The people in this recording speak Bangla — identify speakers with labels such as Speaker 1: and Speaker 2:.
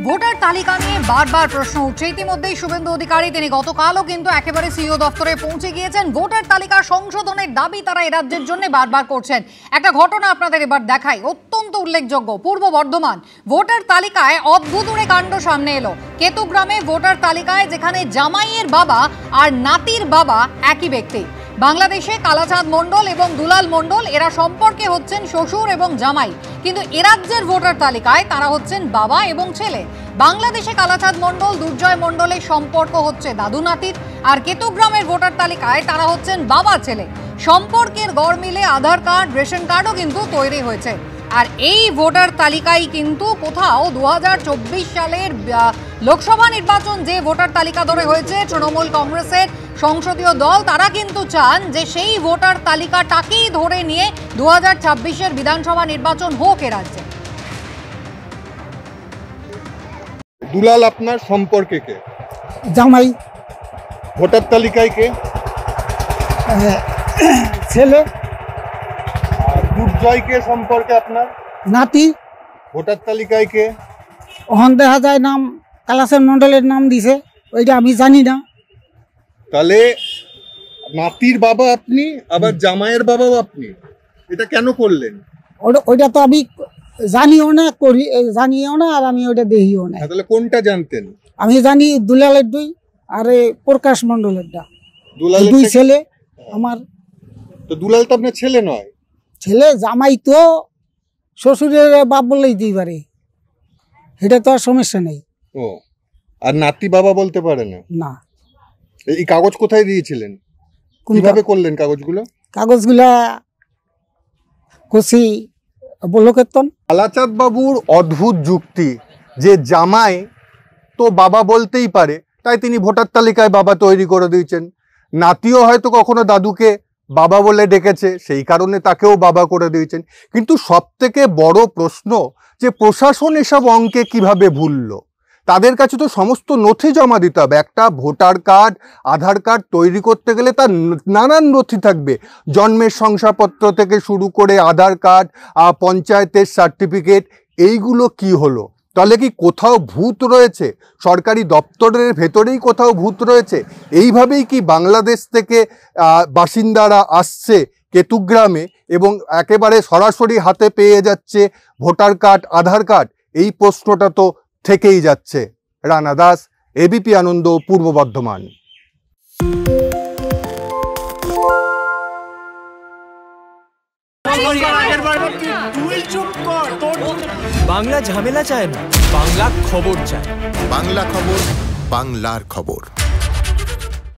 Speaker 1: ভোটার তালিকা নিয়ে বারবার প্রশ্ন উঠছে। ইতিমধ্যেই শুভেন্দু অধিকারী তিনি গতকালও কিন্তু একেবারে সিইও দপ্তরে পৌঁছে গিয়েছেন। ভোটার তালিকা সংশোধনের দাবি তারা এই রাজ্যের জন্য বারবার করছেন। একটা ঘটনা আপনাদের এবার দেখাই, অত্যন্ত উল্লেখযোগ্য। পূর্ব বর্ধমান ভোটার তালিকায় অদ্ভুতুড়ে কাণ্ড সামনে এলো। কেতুগ্রামে ভোটার তালিকায় যেখানে জামাইয়ের বাবা আর নাতির বাবা একই ব্যক্তি। বাংলাদেশে কালাচাঁদ মণ্ডল এবং দুলাল মণ্ডল এরা সম্পর্কে হচ্ছেন শ্বশুর এবং জামাই, কিন্তু এ রাজ্যের ভোটার তালিকায় তারা হচ্ছেন বাবা এবং ছেলে। বাংলাদেশে কালাচাঁদ মণ্ডল দুর্জয় মণ্ডলের সম্পর্ক হচ্ছে দাদু নাতির, আর কেতুগ্রামের ভোটার তালিকায় তারা হচ্ছেন বাবা ছেলে। সম্পর্কের গড় মিলে আধার কার্ড, রেশন কার্ডও কিন্তু তৈরি হয়েছে। আর এই ভোটার তালিকায় কিন্তু কোথাও 2024 সালের লোকসভা নির্বাচন যে ভোটার তালিকা ধরে হয়েছে, তৃণমূল কংগ্রেসের সংসদীয় দল তারা কিন্তু চান যে সেই ভোটার তালিকাটাকেই ধরে নিয়ে 2026-এর বিধানসভা নির্বাচন হোক এ রাজ্যে।
Speaker 2: দুলাল আপনার সম্পর্কে কে?
Speaker 3: জামাই।
Speaker 2: ভোটার তালিকায় কে?
Speaker 3: ছেলে।
Speaker 2: আর দুর্জয় কে সম্পর্কে আপনার?
Speaker 3: নাতি।
Speaker 2: ভোটার তালিকায় কে?
Speaker 3: ওখান দেখা যায় নাম কালাচাঁদ মণ্ডলের নাম দিছে, ওইটা আমি জানি না।
Speaker 2: তাহলে নাতির বাবা আপনি, আবার জামাইয়ের বাবাও আপনি, এটা কেন করলেন?
Speaker 3: ওইটা তো আমি জানিও না, জানিও না, আর আমি ওইটা দেখিও না।
Speaker 2: তাহলে কোনটা জানতেন?
Speaker 3: আমি জানি দুলালের দুই আর প্রকাশ মণ্ডলেরটা।
Speaker 2: দুলালের
Speaker 3: দুই ছেলে আমার।
Speaker 2: তো দুলাল তো আপনার ছেলে নয়।
Speaker 3: ছেলে। জামাই তো শ্বশুরের বাপ বললেই দিই পারে, এটা তো আর সমস্যা নেই।
Speaker 2: ও, আর নাতি বাবা বলতে পারে না?
Speaker 3: না।
Speaker 2: এই কাগজ কোথায় দিয়েছিলেন? কিভাবে করলেন কাগজগুলো?
Speaker 3: কাগজগুলা কষি বলকেতন।
Speaker 2: কালাচাঁদ বাবুর অদ্ভুত যুক্তি যে জামাই তো বাবা বলতেই পারে, তাই তিনি ভোটার তালিকায় বাবা তৈরি করে দিয়েছেন। নাতিও হয়তো কখনো দাদুকে বাবা বলে ডেকেছে, সেই কারণে তাকেও বাবা করে দিয়েছেন। কিন্তু সব থেকে বড় প্রশ্ন যে প্রশাসন এসব অঙ্কে কিভাবে ভুললো? তাদের কাছে তো সমস্ত নথি জমা দিতে হবে। একটা ভোটার কার্ড, আধার কার্ড তৈরি করতে গেলে তার নানান নথি থাকবে, জন্মের শংসাপত্র থেকে শুরু করে আধার কার্ড, পঞ্চায়েতের সার্টিফিকেট। এইগুলো কি হলো? তাহলে কি কোথাও ভূত রয়েছে? সরকারি দপ্তরের ভেতরেই কোথাও ভূত রয়েছে? এইভাবেই কি বাংলাদেশ থেকে বাসিন্দারা আসছে কেতুগ্রামে এবং একেবারে সরাসরি হাতে পেয়ে যাচ্ছে ভোটার কার্ড, আধার কার্ড? এই প্রশ্নটা তো থেকেই যাচ্ছে। রানা দাস, এবিপি আনন্দ, পূর্ব বর্ধমান।
Speaker 4: বাংলা ঝামেলা চায় না, বাংলা খবর চায়।
Speaker 5: বাংলা খবর, বাংলার খবর।